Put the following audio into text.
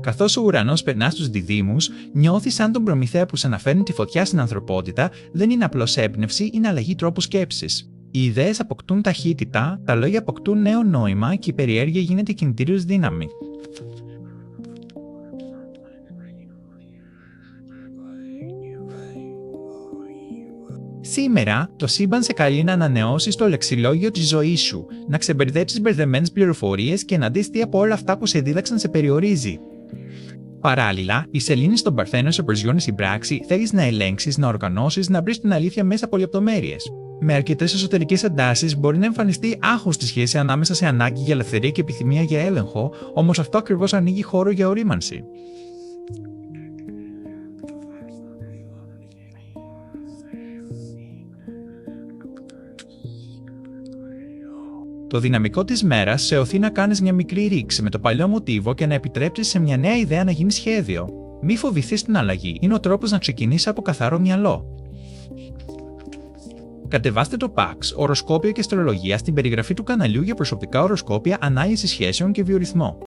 Καθώς ο ουρανός περνά στους διδύμους, νιώθεις σαν τον Προμηθέα που αναφέρει τη φωτιά στην ανθρωπότητα δεν είναι απλώς έμπνευση, είναι αλλαγή τρόπου σκέψης. Οι ιδέες αποκτούν ταχύτητα, τα λόγια αποκτούν νέο νόημα και η περιέργεια γίνεται κινητήριος δύναμη. Σήμερα, το σύμπαν σε καλεί να ανανεώσεις το λεξιλόγιο της ζωής σου, να ξεμπερδέψεις μπερδεμένες πληροφορίες και να δεις τι από όλα αυτά που σε δίδαξαν σε περιορίζει. Παράλληλα, η σελήνη στον Παρθένο σε προσγειώνει στην πράξη, θέλεις να ελέγξεις, να οργανώσεις, να βρεις την αλήθεια μέσα από λεπτομέρειες. Με αρκετές εσωτερικές εντάσεις μπορεί να εμφανιστεί άγχος στη σχέση ανάμεσα σε ανάγκη για ελευθερία και επιθυμία για έλεγχο, όμως αυτό ακριβώς ανοίγει χώρο για ορίμανση. Το δυναμικό της μέρας σε οθεί να κάνεις μια μικρή ρήξη με το παλιό μοτίβο και να επιτρέψεις σε μια νέα ιδέα να γίνει σχέδιο. Μη φοβηθείς την αλλαγή, είναι ο τρόπος να ξεκινήσεις από καθαρό μυαλό. Κατεβάστε το PAX, οροσκόπιο και αστρολογία στην περιγραφή του καναλιού για προσωπικά οροσκόπια, ανάλυση σχέσεων και βιορυθμό.